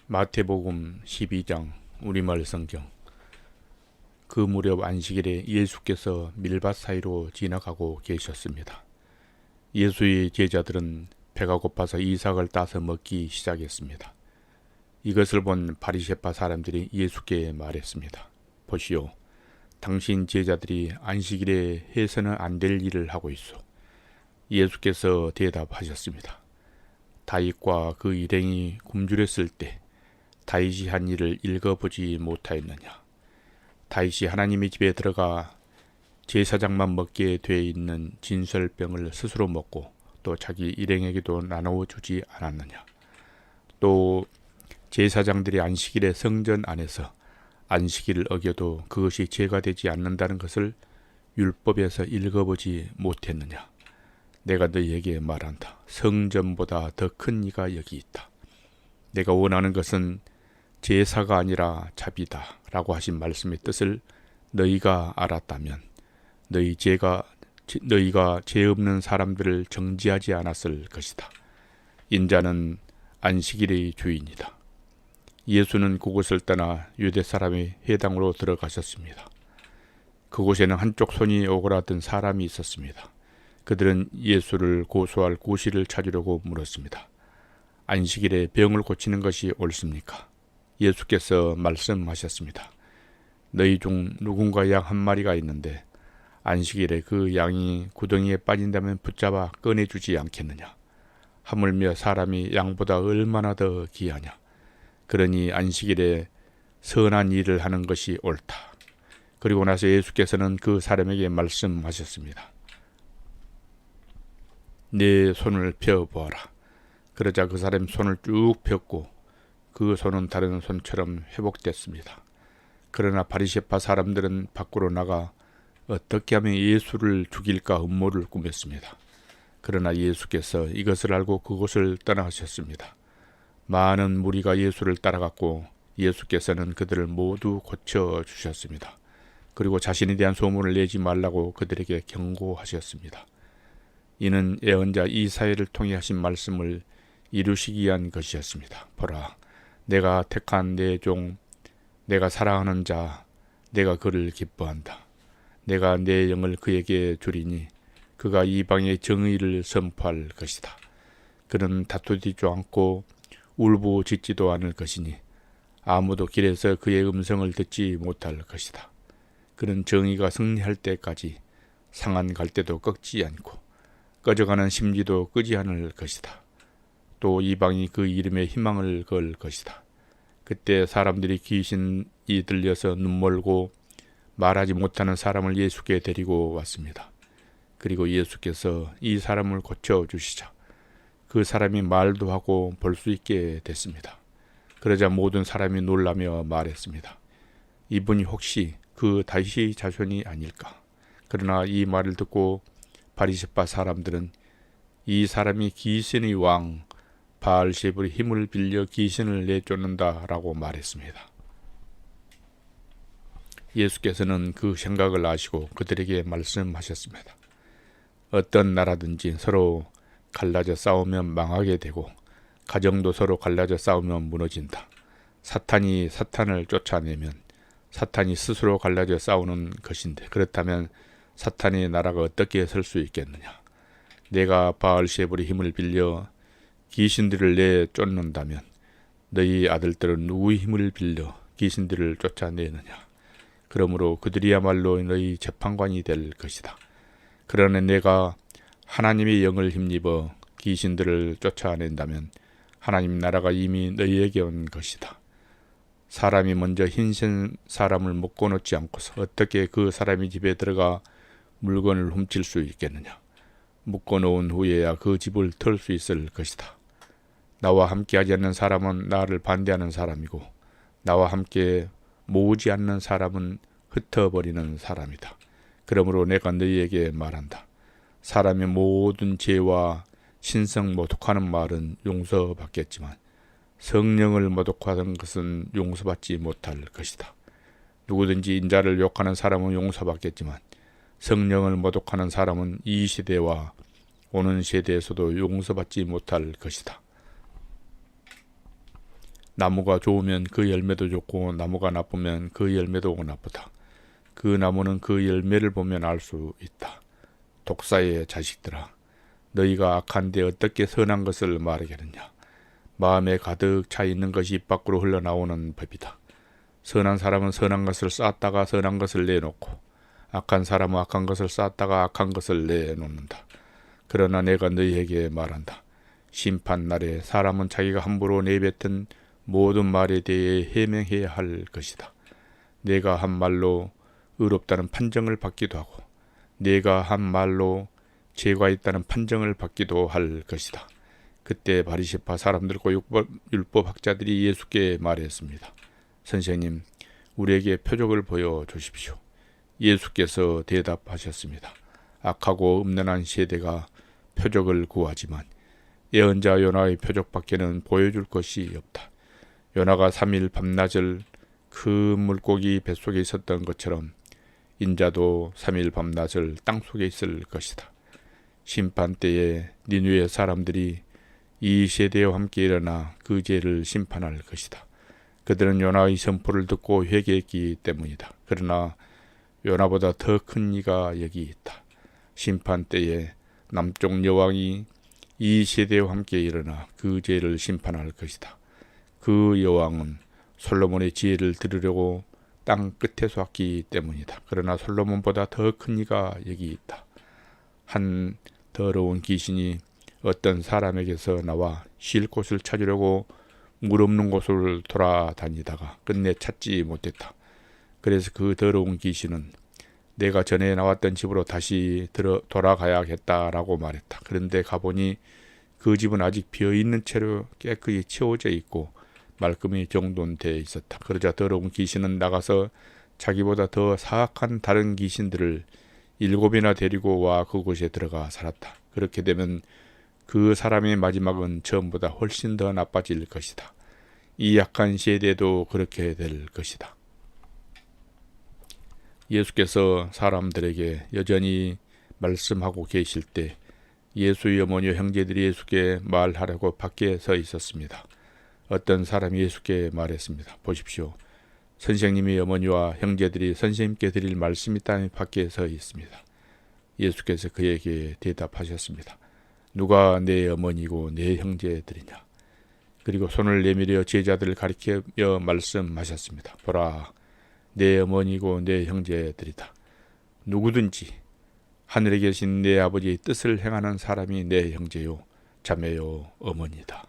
마태복음 12장 우리말 성경. 그 무렵 안식일에 예수께서 밀밭 사이로 지나가고 계셨습니다. 예수의 제자들은 배가 고파서 이삭을 따서 먹기 시작했습니다. 이것을 본 바리새파 사람들이 예수께 말했습니다. 보시오, 당신 제자들이 안식일에 해서는 안 될 일을 하고 있소. 예수께서 대답하셨습니다. 다윗과 그 일행이 굶주렸을 때 다윗이 한 일을 읽어보지 못하였느냐? 다윗이 하나님의 집에 들어가 제사장만 먹게 돼 있는 진설병을 스스로 먹고 또 자기 일행에게도 나누어주지 않았느냐? 또 제사장들이 안식일에 성전 안에서 안식일을 어겨도 그것이 죄가 되지 않는다는 것을 율법에서 읽어보지 못했느냐? 내가 너희에게 말한다. 성전보다 더 큰 이가 여기 있다. 내가 원하는 것은 제사가 아니라 자비다 라고 하신 말씀의 뜻을 너희가 알았다면 너희가 죄 없는 사람들을 정죄하지 않았을 것이다. 인자는 안식일의 주인이다. 예수는 그곳을 떠나 유대 사람의 회당으로 들어가셨습니다. 그곳에는 한쪽 손이 오그라든 사람이 있었습니다. 그들은 예수를 고소할 구실을 찾으려고 물었습니다. 안식일에 병을 고치는 것이 옳습니까? 예수께서 말씀하셨습니다. 너희 중 누군가 양 한 마리가 있는데 안식일에 그 양이 구덩이에 빠진다면 붙잡아 꺼내주지 않겠느냐? 하물며 사람이 양보다 얼마나 더 귀하냐? 그러니 안식일에 선한 일을 하는 것이 옳다. 그리고 나서 예수께서는 그 사람에게 말씀하셨습니다. 내 손을 펴보아라. 그러자 그 사람이 손을 쭉 폈고 그 손은 다른 손처럼 회복됐습니다. 그러나 바리새파 사람들은 밖으로 나가 어떻게 하면 예수를 죽일까 음모를 꾸몄습니다. 그러나 예수께서 이것을 알고 그곳을 떠나셨습니다. 많은 무리가 예수를 따라갔고 예수께서는 그들을 모두 고쳐주셨습니다. 그리고 자신에 대한 소문을 내지 말라고 그들에게 경고하셨습니다. 이는 예언자 이사야를 통해 하신 말씀을 이루시기 위한 것이었습니다. 보라, 내가 택한 내 종, 내가 사랑하는 자, 내가 그를 기뻐한다. 내가 내 영을 그에게 주리니 그가 이방의 정의를 선포할 것이다. 그는 다투지도 않고 울부짖지도 않을 것이니 아무도 길에서 그의 음성을 듣지 못할 것이다. 그는 정의가 승리할 때까지 상한 갈대도 꺾지 않고 꺼져가는 심지도 끄지 않을 것이다. 또 이방이 그 이름에 희망을 걸 것이다. 그때 사람들이 귀신이 들려서 눈멀고 말하지 못하는 사람을 예수께 데리고 왔습니다. 그리고 예수께서 이 사람을 고쳐주시자 그 사람이 말도 하고 볼 수 있게 됐습니다. 그러자 모든 사람이 놀라며 말했습니다. 이분이 혹시 그 다윗의 자손이 아닐까? 그러나 이 말을 듣고 바리새파 사람들은 이 사람이 귀신의 왕 바알세불의 힘을 빌려 귀신을 내쫓는다라고 말했습니다. 예수께서는 그 생각을 아시고 그들에게 말씀하셨습니다. 어떤 나라든지 서로 갈라져 싸우면 망하게 되고 가정도 서로 갈라져 싸우면 무너진다. 사탄이 사탄을 쫓아내면 사탄이 스스로 갈라져 싸우는 것인데 그렇다면 사탄의 나라가 어떻게 설 수 있겠느냐? 내가 바알세불의 힘을 빌려 귀신들을 내쫓는다면 너희 아들들은 누구의 힘을 빌려 귀신들을 쫓아내느냐? 그러므로 그들이야말로 너희 재판관이 될 것이다. 그러나 내가 하나님의 영을 힘입어 귀신들을 쫓아낸다면 하나님 나라가 이미 너희에게 온 것이다. 사람이 먼저 흰센 사람을 묶어놓지 않고서 어떻게 그 사람이 집에 들어가 물건을 훔칠 수 있겠느냐? 묶어놓은 후에야 그 집을 털 수 있을 것이다. 나와 함께하지 않는 사람은 나를 반대하는 사람이고 나와 함께 모으지 않는 사람은 흩어버리는 사람이다. 그러므로 내가 너희에게 말한다. 사람의 모든 죄와 신성 모독하는 말은 용서받겠지만 성령을 모독하는 것은 용서받지 못할 것이다. 누구든지 인자를 욕하는 사람은 용서받겠지만 성령을 모독하는 사람은 이 시대와 오는 세대에서도 용서받지 못할 것이다. 나무가 좋으면 그 열매도 좋고 나무가 나쁘면 그 열매도 나쁘다. 그 나무는 그 열매를 보면 알 수 있다. 독사의 자식들아, 너희가 악한데 어떻게 선한 것을 말하겠느냐. 마음에 가득 차 있는 것이 입 밖으로 흘러나오는 법이다. 선한 사람은 선한 것을 쌓았다가 선한 것을 내놓고, 악한 사람은 악한 것을 쌓았다가 악한 것을 내놓는다. 그러나 내가 너희에게 말한다. 심판날에 사람은 자기가 함부로 내뱉은 모든 말에 대해 해명해야 할 것이다. 내가 한 말로 의롭다는 판정을 받기도 하고, 내가 한 말로 죄가 있다는 판정을 받기도 할 것이다. 그때 바리새파 사람들과 율법학자들이 예수께 말했습니다. 선생님, 우리에게 표적을 보여주십시오. 예수께서 대답하셨습니다. 악하고 음란한 세대가 표적을 구하지만 예언자 요나의 표적밖에는 보여줄 것이 없다. 요나가 3일 밤낮을 그 물고기 뱃속에 있었던 것처럼 인자도 3일 밤낮을 땅속에 있을 것이다. 심판 때에 니느웨 사람들이 이 세대와 함께 일어나 그 죄를 심판할 것이다. 그들은 요나의 선포를 듣고 회개했기 때문이다. 그러나 요나보다 더 큰 이가 여기 있다. 심판 때에 남쪽 여왕이 이 세대와 함께 일어나 그 죄를 심판할 것이다. 그 여왕은 솔로몬의 지혜를 들으려고 땅 끝에서 왔기 때문이다. 그러나 솔로몬보다 더 큰 이가 여기 있다. 한 더러운 귀신이 어떤 사람에게서 나와 쉴 곳을 찾으려고 물 없는 곳을 돌아다니다가 끝내 찾지 못했다. 그래서 그 더러운 귀신은 내가 전에 나왔던 집으로 다시 돌아가야겠다라고 말했다. 그런데 가보니 그 집은 아직 비어있는 채로 깨끗이 치워져 있고 말끔히 정돈되어 있었다. 그러자 더러운 귀신은 나가서 자기보다 더 사악한 다른 귀신들을 7이나 데리고 와 그곳에 들어가 살았다. 그렇게 되면 그 사람의 마지막은 처음보다 훨씬 더 나빠질 것이다. 이 약한 세대도 그렇게 될 것이다. 예수께서 사람들에게 여전히 말씀하고 계실 때 예수의 어머니와 형제들이 예수께 말하려고 밖에 서 있었습니다. 어떤 사람이 예수께 말했습니다. 보십시오. 선생님의 어머니와 형제들이 선생님께 드릴 말씀이 땅 밖에 서 있습니다. 예수께서 그에게 대답하셨습니다. 누가 내 어머니고 내 형제들이냐. 그리고 손을 내밀어 제자들을 가리켜 말씀하셨습니다. 보라, 내 어머니고 내 형제들이다. 누구든지 하늘에 계신 내 아버지의 뜻을 행하는 사람이 내 형제요 자매요 어머니다.